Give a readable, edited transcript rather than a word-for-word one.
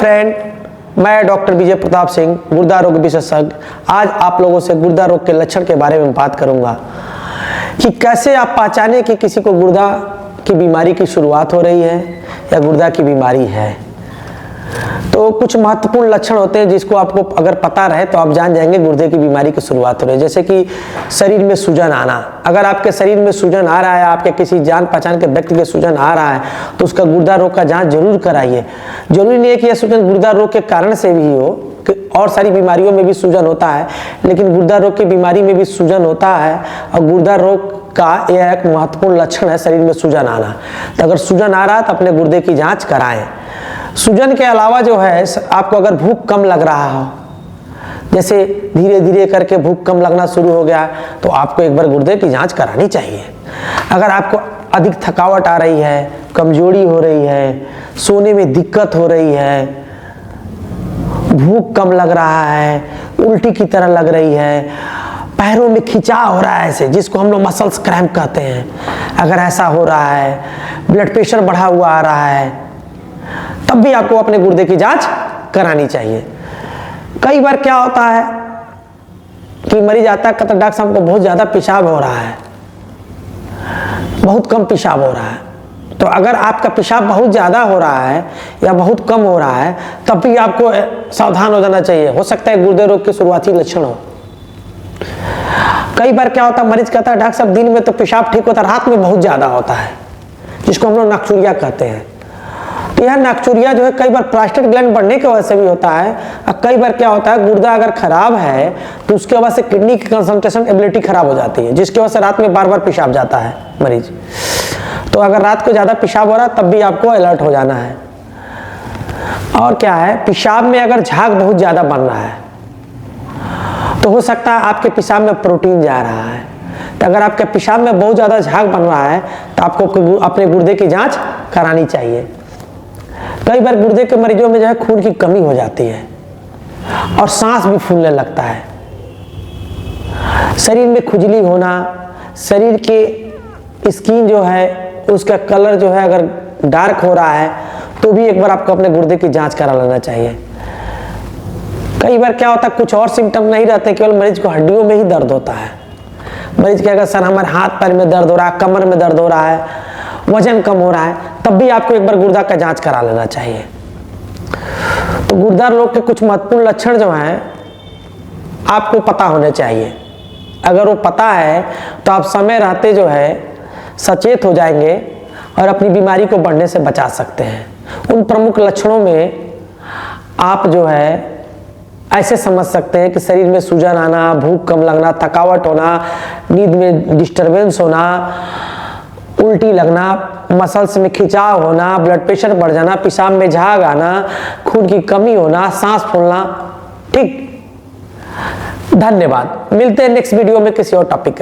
Friend, मैं doctor Vijay Pratap Singh, गुर्दा रोग विशेषज्ञ। आज आप लोगों से गुर्दा रोग के लक्षण के बारे में बात करूंगा कि कैसे आप पहचाने कि किसी को गुर्दा की बीमारी की शुरुआत हो रही है या गुर्दा की बीमारी है। तो कुछ महत्वपूर्ण लक्षण होते हैं जिसको आपको अगर पता रहे तो आप जान जाएंगे गुर्दे की बीमारी की शुरुआत हो रही है। जैसे कि शरीर में सूजन आना। अगर आपके शरीर में सूजन आ रहा है, आपके किसी जान पहचान के व्यक्ति के सूजन आ रहा है तो उसका गुर्दा रोग का जांच जरूर कराइए। जरूरी नहीं है कि यह सूजन गुर्दा रोग के कारण से भी हो, और सारी बीमारियों में भी सूजन होता है, लेकिन गुर्दा रोग की बीमारी में भी सूजन होता है। और गुर्दा रोग का यह एक महत्वपूर्ण लक्षण है शरीर में सूजन आना। तो अगर सूजन आ रहा है तो अपने गुर्दे की जांच कराएं। सूजन के अलावा जो है, आपको अगर भूख कम लग रहा हो, जैसे धीरे धीरे करके भूख कम लगना शुरू हो गया, तो आपको एक बार गुर्दे की जांच करानी चाहिए। अगर आपको अधिक थकावट आ रही है, कमजोरी हो रही है, सोने में दिक्कत हो रही है, भूख कम लग रहा है, उल्टी की तरह लग रही है, पैरों में खिंचाव हो रहा है, ऐसे जिसको हम लोग मसल्स क्रैम्प कहते हैं, अगर ऐसा हो रहा है, ब्लड प्रेशर बढ़ा हुआ आ रहा है, तब भी आपको अपने गुर्दे की जांच करानी चाहिए। कई बार क्या होता है कि मरीज आता है, कहता डॉक्टर साहब को बहुत ज़्यादा पेशाब हो रहा है, बहुत कम पेशाब हो रहा है। तो अगर आपका पेशाब बहुत ज़्यादा हो रहा है या बहुत कम हो रहा है, तब भी आपको सावधान हो जाना चाहिए। हो सकता है गुर्दे रोग के शुरुआती लक्षण हो। कई बार क्या होता है, मरीज कहता है डॉक्टर साहब दिन में तो पेशाब ठीक होता है, रात में बहुत ज़्यादा होता है, जिसको हम लोग नक्चुरिया कहते हैं। तो यह नक्चुरिया जो है कई बार प्रोस्टेट ग्लैंड बढ़ने की वजह से भी होता है। और कई बार क्या होता है, गुर्दा अगर खराब है तो उसके वजह से किडनी की कंसंट्रेशन एबिलिटी खराब हो जाती है, जिसकी वजह से रात में बार बार पेशाब जाता है मरीज। तो अगर रात को ज़्यादा पेशाब हो रहा है तब भी आपको अलर्ट हो जाना है। और क्या है, पेशाब में अगर झाग बहुत ज़्यादा बन रहा है तो हो सकता है आपके पेशाब में प्रोटीन जा रहा है। तो अगर आपके पेशाब में बहुत ज़्यादा झाग बन रहा है तो आपको अपने गुर्दे की जांच करानी चाहिए। कई बार गुर्दे के मरीजों में जो है खून की कमी हो जाती है और सांस भी फूलने लगता है। शरीर में खुजली होना, शरीर की स्किन जो है उसका कलर जो है अगर डार्क हो रहा है तो भी एक बार आपको अपने गुर्दे की जांच करा लेना चाहिए। कई बार क्या होता है, कुछ और सिम्टम नहीं रहते, केवल मरीज को हड्डियों में ही दर्द होता है। मरीज कहेगा सर हमारे हाथ पैर में दर्द हो रहा है, कमर में दर्द हो रहा है, वजन कम हो रहा है, तब भी आपको एक बार गुर्दा का जांच करा लेना चाहिए। तो गुर्दा रोग के कुछ महत्वपूर्ण लक्षण जो हैं आपको पता होने चाहिए। अगर वो पता है तो आप समय रहते जो है सचेत हो जाएंगे और अपनी बीमारी को बढ़ने से बचा सकते हैं। उन प्रमुख लक्षणों में आप जो है ऐसे समझ सकते हैं कि शरीर में सूजन आना, भूख कम लगना, थकावट होना, नींद में डिस्टरबेंस होना, उल्टी लगना, मसल्स में खिंचाव होना, ब्लड प्रेशर बढ़ जाना, पेशाब में झाग आना, खून की कमी होना, सांस फूलना। ठीक, धन्यवाद। मिलते हैं नेक्स्ट वीडियो में किसी और टॉपिक के साथ।